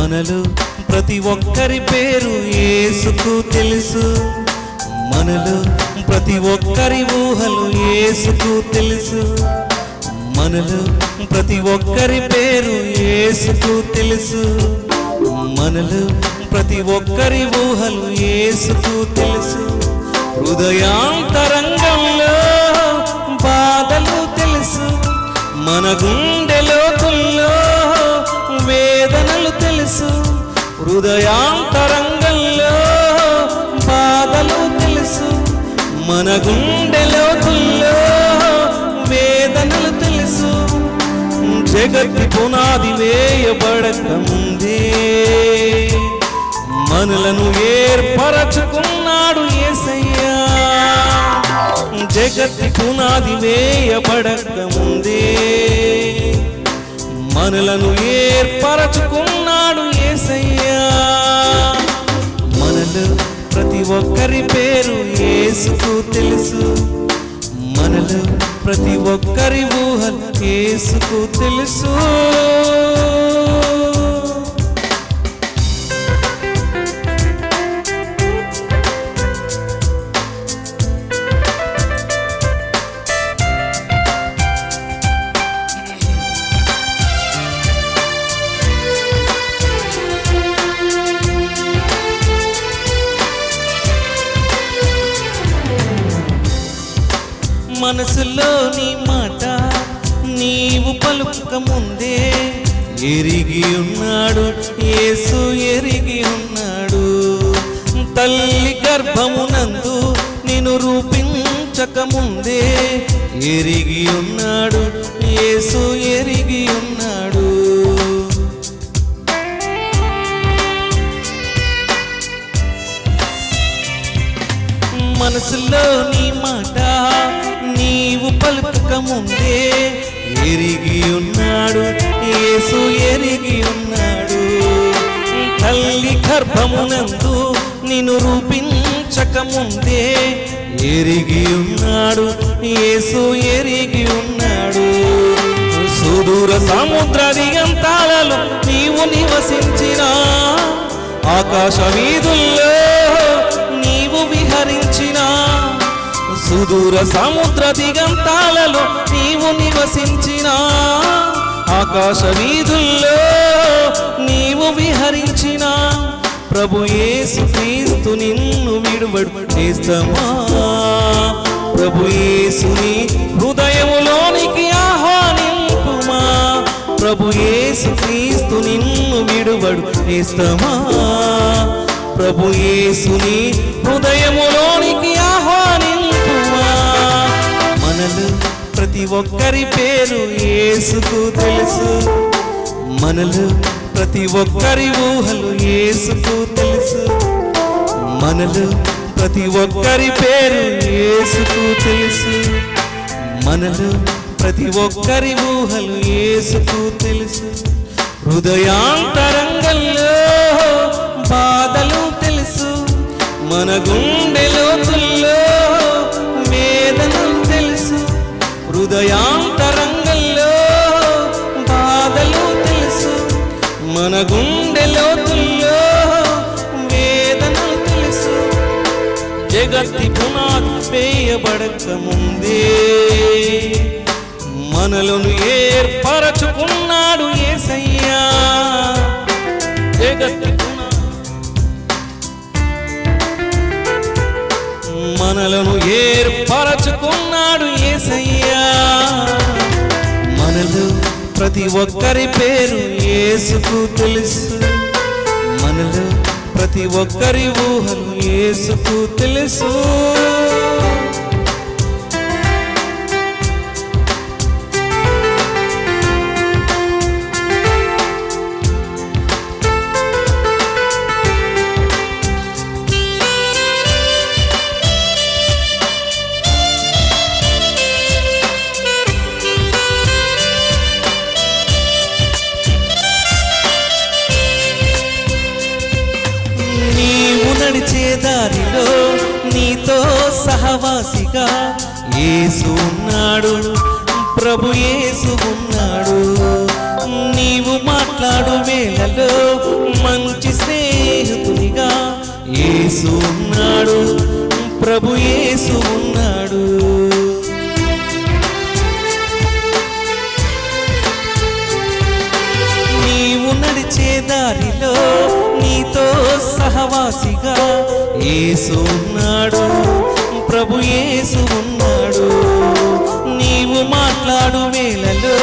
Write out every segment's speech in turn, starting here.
మనలో ప్రతి ఒక్కరి పేరు యేసుకు తెలుసు. మనలో ప్రతి ఒక్కరి ఊహలు యేసుకు తెలుసు. మనలో ప్రతి ఒక్కరి పేరు యేసుకు తెలుసు. మనలో ప్రతి ఒక్కరి ఊహలు యేసుకు తెలుసు. హృదయాంతరంగంలో బాధలు తెలుసు. మన గుండె లోతుల్లో వేదనలు తెలుసు. హృదయాంతరంగంలో బాధలు తెలుసు. మన గుండె లోతుల్లో వేదనలు తెలుసు. జగత్తి పునాది వేయబడక ముందే మనలను ఏర్పరచుకున్నాడు యేసయ్యా. జగత్తి పునాది వేయబడక ముందే మనలను ఏర్పరచుకున్నాడు యేసయ్యా. మనలో ప్రతి ఒక్కరి పేరు యేసుకు తెలుసు. మనలో ప్రతి ఒక్కరి ఊహలు యేసుకు తెలుసు. మనసులోని మాట నీవు పలుక ముందే ఎరిగి ఉన్నాడు యేసు, ఎరిగి ఉన్నాడు. తల్లి గర్భమునందు నిన్ను రూపించక ముందే ఎరిగి ఉన్నాడు యేసు, ఎరిగి ఉన్నాడు. మనసులోని మాట నీవు పలుక ముందే ఎరిగి ఉన్నాడు యేసు, ఎరిగి ఉన్నాడు. తల్లి గర్భమునందు నిన్ను రూపించక ముందే ఎరిగి ఉన్నాడు యేసు, ఎరిగి ఉన్నాడు. సుదూర సముద్ర దిగంతాలలో నీవు నివసించిన, ఆకాశ వీధుల్లో నీవు విహరించిన, సుదూర సముద్ర దిగంతాలలో నీవు నివసించిన, ఆకాశ వీధుల్లో నీవు విహరించిన, ప్రభు యేసు క్రీస్తు నిన్ను విడువడు నేస్తమా. ప్రభు యేసుని హృదయములోనికి ఆహ్వానింపుమా. ప్రభు యేసు క్రీస్తు నిన్ను విడువడు నేస్తమా. ప్రభు యేసుని హృదయములోనికి ఆహ్వానింపుమా. మనలో ప్రతి ఒక్కరి పేరు యేసుకు తెలుసు. మనలో ప్రతి ఒక్కరి ఊహలు యేసుకు తెలుసు. మనలో ప్రతి ఒక్కరి పేరు యేసుకు తెలుసు. మనలో ప్రతి ఒక్కరి ఊహలు యేసుకు తెలుసు. హృదయాంతరంగంలో బాధలు తెలుసు. మన గుండె లోతుల్లో వేదనలు తెలుసు. హృదయాంతరంగంలో బాధలు తెలుసు. మన గుండె లోతుల్లో వేదనలు తెలుసు. జగత్తి పునాది వేయబడక ముందే మనలను ఏర్పరచుకున్నాడు యేసయ్యా. జగత్తి మనలను ఏర్పరచుకున్నాడు యేసయ్యా. మనలో ప్రతి ఒక్కరి పేరు యేసుకు తెలుసు. మనలో ప్రతి ఒక్కరి ఊహలు యేసుకు తెలుసు. నడిచే దారిలో నీతో సహవాసిగా యేసు ఉన్నాడు. ప్రభు యేసు ఉన్నాడు. నీవు మాట్లాడు వేళలో యేసు ఉన్నాడు, ప్రభు యేసు ఉన్నాడు. నీవు నడిచే దారిలో నీతో సహవాసిగా యేసు ఉన్నాడు, ప్రభు యేసు ఉన్నాడు. నీవు మాట్లాడు వేళలో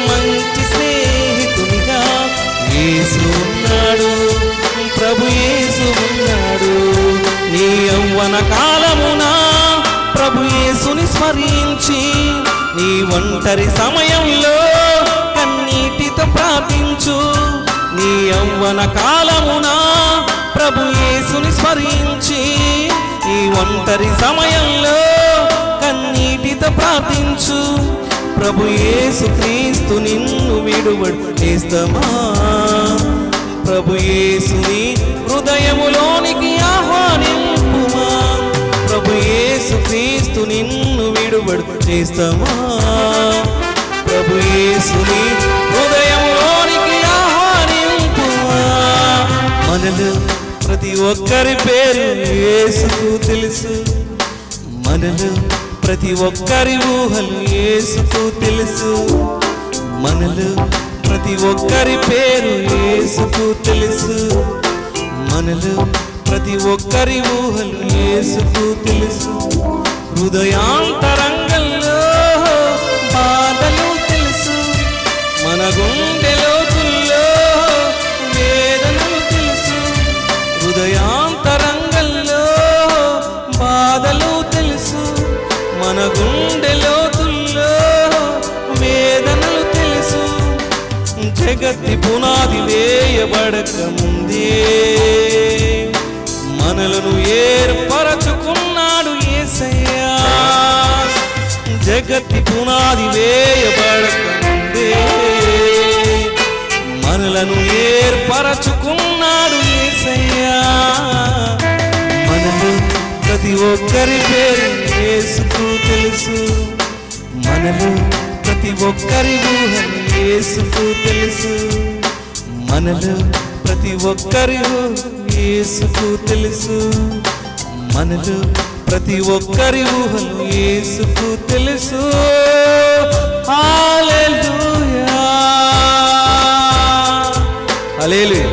మంచి స్నేహితునిగా యేసు ఉన్నాడు, ప్రభు యేసు ఉన్నాడు. నీ యవ్వన కాలమున ప్రభు యేసుని స్మరించి నీ ఒంటరి సమయంలో కన్నీటితో ప్రార్థించు. నీ యవ్వన కాలమున ప్రభు యేసుని స్మరించి నీ ఒంటరి సమయంలో కన్నీటితో ప్రార్థించు. ప్రభు యేసు క్రీస్తు నిన్ను విడువడు నేస్తమా. ప్రభు యేసుని హృదయములోనికి ఆహ్వానింపుమా. ప్రభు యేసు క్రీస్తు నిన్ను విడువడు నేస్తమా. ప్రభు యేసుని హృదయములోనికి ఆహ్వానింపుమా. మనలో ప్రతి ఒక్కరి పేరు యేసుకు తెలుసు. మనలో ప్రతి ఒక్కరి ఊహలు యేసుకు తెలుసు. మనలో ప్రతి ఒక్కరి పేరు యేసుకు తెలుసు. మనలో ప్రతి ఒక్కరి ఊహలు యేసుకు తెలుసు. హృదయాంతరంగంలో బాధలు తెలుసు. మన గుండె లోతుల్లో వేదనలు తెలుసు. హృదయాంతరంగంలో బాధలు తెలుసు. మన గుండె లోతుల్లో వేదనలు తెలుసు. జగత్తి పునాది వేయబడక ముందే మనలను ఏర్పరచుకున్నాడు యేసయ్యా. జగత్తి పునాది వేయబడక ముందే మనలను ఏర్పరచుకున్నాడు యేసయ్యా. మనలో ప్రతి ఒక్కరి పేరు యేసుకు తెలుసు. మనలో ప్రతి ఒక్కరి ఊహలు యేసుకు తెలుసు. మనలో ప్రతి ఒక్కరి యేసుకు తెలుసు. మనలో ప్రతి ఒక్కరి ఊహలు యేసుకు తెలుసు. హల్లెలూయా, హల్లెలూయా.